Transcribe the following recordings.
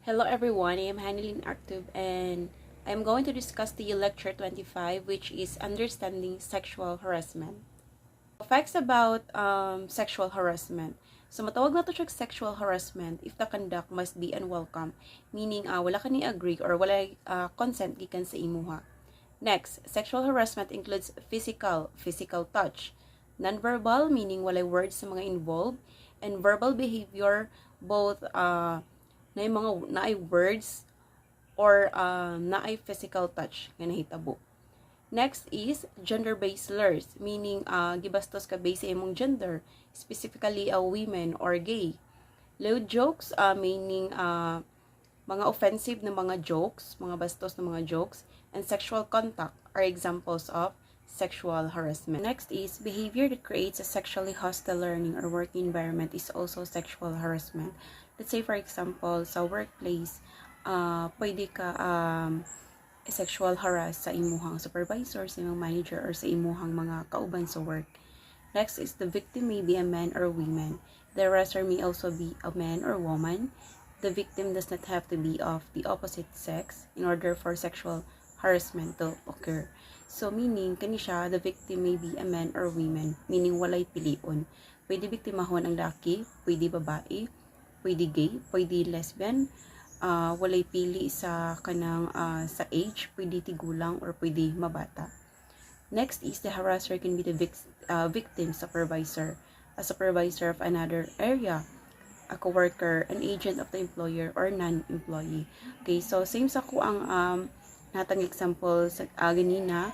Hello everyone, I am Hanilin Actub and I am going to discuss the lecture 25, which is Understanding Sexual Harassment. Facts about sexual harassment. So matawag na to siya sexual harassment if the conduct must be unwelcome, meaning wala ka ni agree or wala consent gikan sa imuha. Next, sexual harassment includes physical touch, nonverbal meaning walay words sa mga involved, and verbal behavior both naay words or naay physical touch nga nahitabo. Next is gender-based slurs, meaning gibastos ka based sa imong gender, specifically women or gay. Lewd jokes, meaning mga offensive na mga jokes, mga bastos na mga jokes, and sexual contact are examples of sexual harassment. Next is behavior that creates a sexually hostile learning or working environment is also sexual harassment. Let's say for example, sa workplace, pwede ka sexual harass sa imuhang supervisor, sa imong manager, or sa imuhang mga kauban sa work. Next is the victim may be a man or woman. The harasser may also be a man or woman. The victim does not have to be of the opposite sex in order for sexual harassment to occur. So meaning, kani siya, the victim may be a man or woman, meaning walay pilion. Pwede biktimahon ang laki, pwede babae, pwede gay, pwede lesbian, walay pili sa kanang sa age, pwede tigulang or pwede mabata. Next is the harasser can be the victim supervisor, a supervisor of another area, a coworker, an agent of the employer, or non-employee. Okay, so same sa ko ang natang example sa ganina,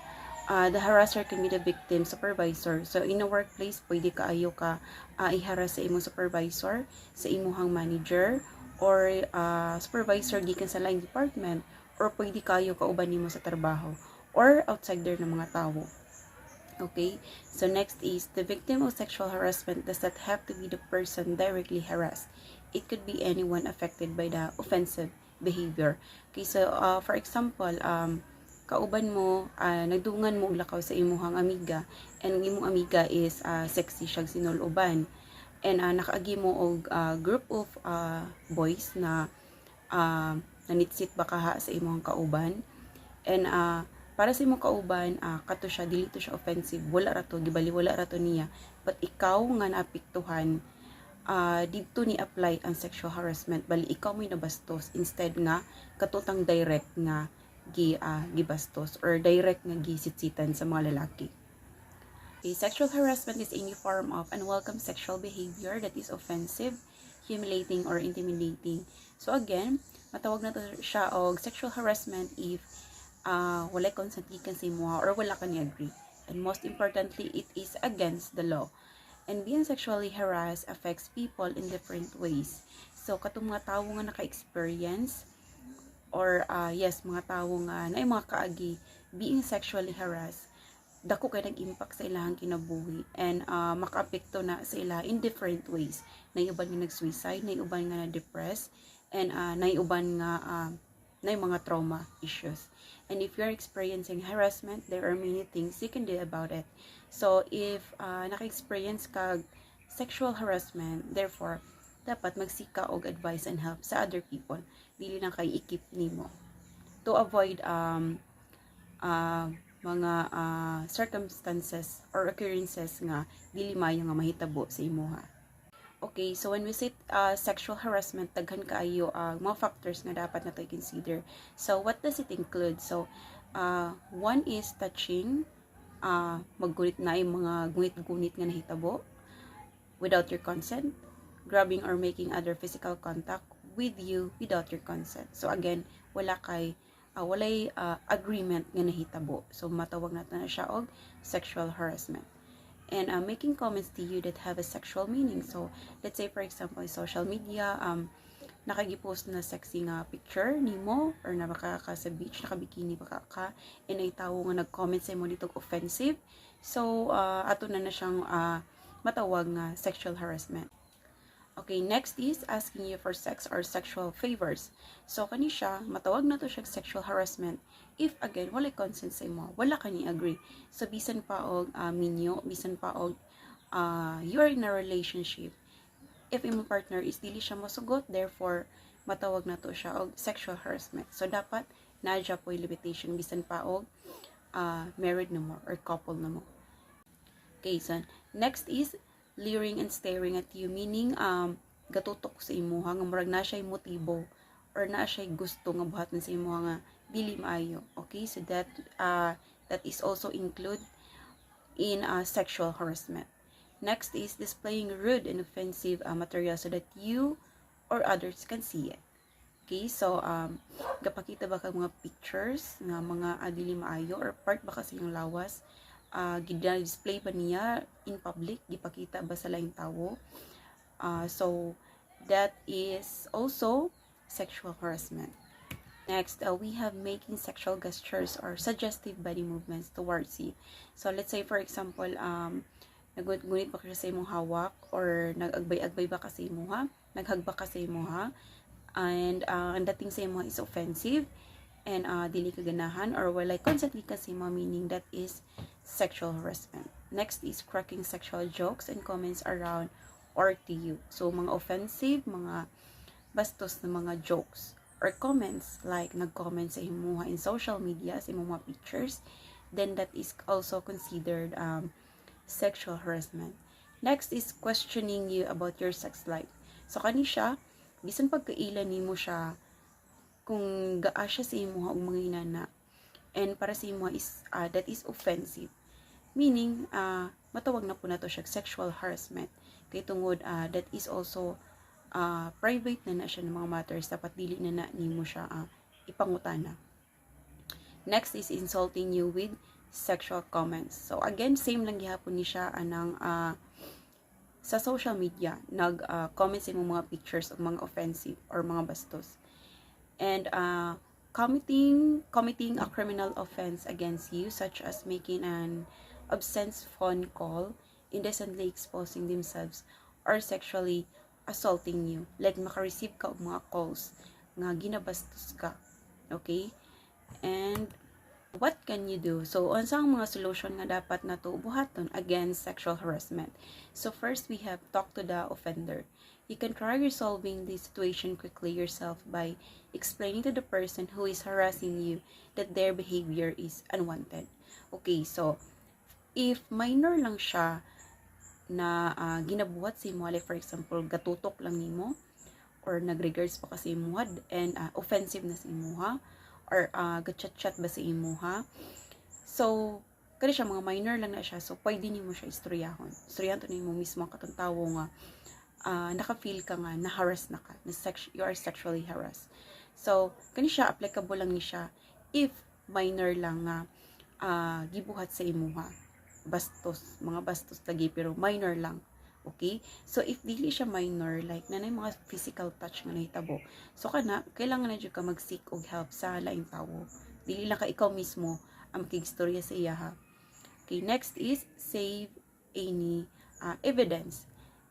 the harasser can be the victim supervisor. So in a workplace, pwede kaayo ka iharas sa imong supervisor, sa imuhang manager, or supervisor gikan sa line department, or pwede kayo kauban nimo sa trabaho or outside there ng mga tawo. Okay, so next is the victim of sexual harassment does not have to be the person directly harassed. It could be anyone affected by the offensive behavior. Okay, so for example, kauban mo, nagdungan mo lakaw sa imuhang amiga, and ang imong amiga is sexy siyang sinuloban, and nakaagi mo og group of boys na nanitsit ba kaha sa imong kauban, and para sa imong kauban, kato siya, dili to siya offensive, wala ra to, gibali wala ra to niya, but ikaw nga naapektuhan, dito ni apply ang sexual harassment, bali ikaw may nabastos instead nga katutang direct nga gibastos or direct nga gisitsitan sa mga lalaki. Okay, sexual harassment is any form of unwelcome sexual behavior that is offensive, humiliating, or intimidating. So again, matawag na to siya og sexual harassment if wala consent gikan sa imuha or wala ka ni agree. And most importantly, it is against the law. And being sexually harassed affects people in different ways. So katong mga tawo nga naka-experience or mga tawo nga na mga kaagi being sexually harassed, dako kay nag-impact sa ilahang kinabuhi and makaapekto na sa ila in different ways. Naiuban nga nag-suicide, naiuban nga na-depress, and naiuban nga na mga trauma issues. And if you're experiencing harassment, there are many things you can do about it. So if naka-experience ka sexual harassment, therefore dapat magsika og advice and help sa other people, dili na kay ikip nimo, to avoid mga circumstances or occurrences nga dili maayo nga mahitabo sa imuha. Okay, so when we say sexual harassment, daghan kaayo mga factors nga dapat nato i-consider. So what does it include? So one is touching, maggunit na yung mga gunit-gunit nga nahitabo without your consent, grabbing or making other physical contact with you without your consent. So again, walay agreement nga nahitabo. So matawag natin na siya og sexual harassment. And making comments to you that have a sexual meaning. So let's say for example, social media, nakagipost na sexy nga picture nimo or nabaka ka sa beach, nakabikini baka ka, and ay tawo nga nag-comment sa imo dito offensive. So ato na siyang matawag nga sexual harassment. Okay, next is asking you for sex or sexual favors. So kani siya, matawag na to siya sexual harassment if again wala consent sa imo, wala ka ni agree. So bisan pa og minyo, bisan pa og you are in a relationship, if imong partner is dili siya mosugot, therefore matawag na to siya og sexual harassment. So dapat nadya po yung limitation bisan pa og married na mo or couple na mo. Okay, so next is leering and staring at you, meaning gatutok sa imuha nga murag na siya motibo or na siya gusto nga buhaton sa imuha nga dili maayo. Okay, so that is also include in sexual harassment. Next is displaying rude and offensive material so that you or others can see it. Okay, so gapakita ba kag mga pictures nga mga dili maayo or part ba kasi yung lawas gida-display ba niya in public, gipakita ba sa laing tawo. So that is also sexual harassment. Next, we have making sexual gestures or suggestive body movements towards you. So let's say for example, nagunit ba ka sa imong hawak or nag-agbay-agbay ba ka sa imuha, naghagba ka sa imuha, and ang dating sa imuha is offensive and dili ka ganahan or walay consent ka sa imuha, meaning that is sexual harassment. Next is cracking sexual jokes and comments around or to you. So mga offensive, mga bastos na mga jokes or comments like nag-comment sa imuha in social media sa imong mga pictures, then that is also considered sexual harassment. Next is questioning you about your sex life. So kani siya bisan pagkailan nimo siya kung gaa siya sa imuha og mga inana, and para sa imuha is that is offensive, meaning matawag na po nato siya sexual harassment kay tungod that is also private na siya ng mga matters, dapat dili na nimo siya ipangutana. Next is insulting you with sexual comments. So again, same lang gihapon ni siya anang sa social media nag-comment sa mga pictures of mga offensive or mga bastos, and committing a criminal offense against you, such as making an obscene phone call, indecently exposing themselves, or sexually assaulting you, like maka-receive ka og mga calls nga ginabastos ka. Okay, and what can you do? So unsa ang mga solution nga dapat nato buhaton against sexual harassment? So first, we have talk to the offender. You can try resolving the situation quickly yourself by explaining to the person who is harassing you that their behavior is unwanted. Okay, so if minor lang siya na ginabuhat sa imo, like for example gatutok lang nimo or nag-regards pa kasi imuha and offensive na sa imuha or gachat-chat ba sa imuha, so kani siya mga minor lang na siya, so pwede nimo siya istoryahan to nimo mismo ang katong tawo nga naka-feel ka nga na-harass na ka, you are sexually harassed. So kani siya applicable lang ni siya if minor lang nga gibuhat sa imuha, mga bastos lagi pero minor lang. Okay, so if dili siya minor, like nanay mga physical touch nga nahitabo, so kailangan na jud ka mag-seek og help sa laing tawo, dili lang ka ikaw mismo ang makigstorya sa iya ha. Okay, next is save any evidence.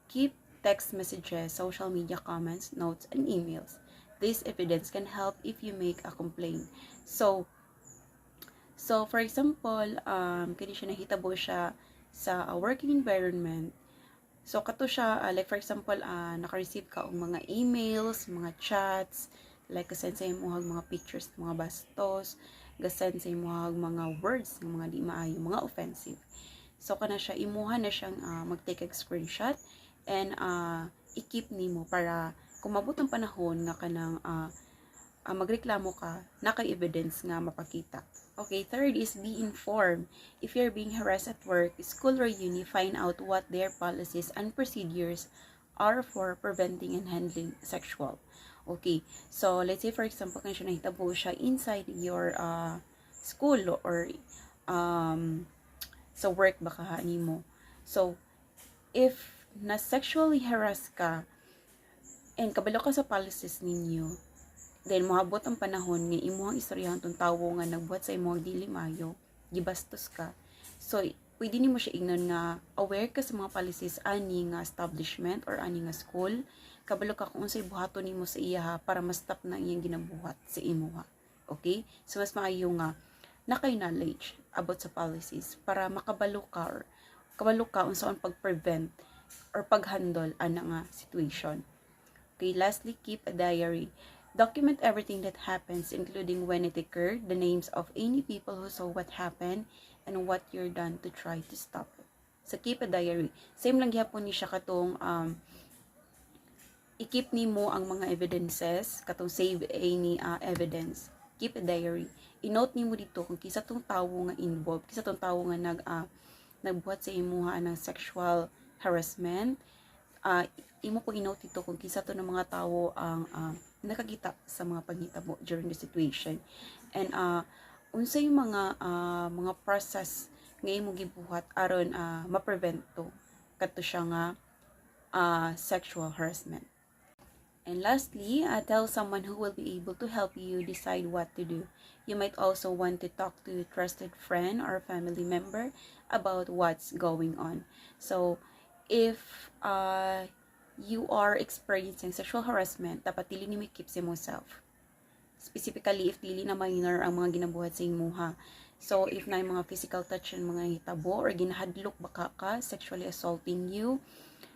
Keep text messages, social media comments, notes, and emails. This evidence can help if you make a complaint. So for example, kani siya nahitabo siya sa working environment. So kato siya, like for example, naka-receive ka og mga emails, mga chats, like gasend sa imuhag mga pictures, mga bastos, gasend sa imuhag mga words, mga di maayo, mga offensive. So kana siya, imuha na siyang mag-take a screenshot and i-keep nimo para kung mabot ang panahon nga kanang magreklamo ka, nakay evidence nga mapakita. Okay, third is be informed. If you're being harassed at work, school, or uni, find out what their policies and procedures are for preventing and handling sexual. Okay, so let's say for example, kung siya nahitabo siya inside your school or sa work baka nimo. So if na sexually harass ka and kabalo ka sa policies ninyo, then moabot ang panahon nga imuhang istoryahan tong tawo nga nagbuhat sa imuhang dili maayo, gibastos ka. So pwede nimo siya ignon nga aware ka sa mga policies ani nga establishment or ani nga school, kabalo ka kung unsay buhaton nimo sa iya ha, para ma-stop na iyang ginabuhat sa imuha. Okay, so mas maayo nga nakay knowledge about sa policies para makabalo ka unsa ang pag-prevent or pag-handle ana nga situation. Okay, lastly, keep a diary. Document everything that happens, including when it occurred, the names of any people who saw what happened, and what you're done to try to stop it. So, keep a diary. Same lang gyapon ni siya katong i-keep nimo ang mga evidences, katong save any evidence. Keep a diary. I-note nimo dito kung kisa tong tawo nga involved, kisa tong tawo nga nagbuhat sa imuha ng sexual harassment. Imo po i-note dito kung kisa to ng mga tawo ang nakakita sa mga panghitabo during the situation. And unsay mga process nga imo gibuhat aron ma-prevent to kadto siya nga sexual harassment. And lastly, tell someone who will be able to help you decide what to do. You might also want to talk to a trusted friend or family member about what's going on. So, if you are experiencing sexual harassment, dapat dili nimo keep sa yourself. Specifically, if dili na minor ang mga ginabuhat sa imuha. So, if na mga physical touch and mga hitabo or ginahadlok baka ka, sexually assaulting you,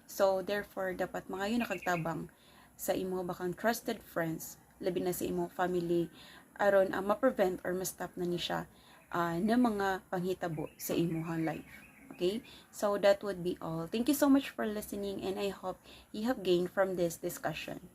so therefore, dapat mga yun nakagtabang sa imo bakang trusted friends, labi na sa imo family, aron ma-prevent or ma-stop na ni siya na mga panghitabo sa imuhang life. Okay? So, that would be all. Thank you so much for listening, and I hope you have gained from this discussion.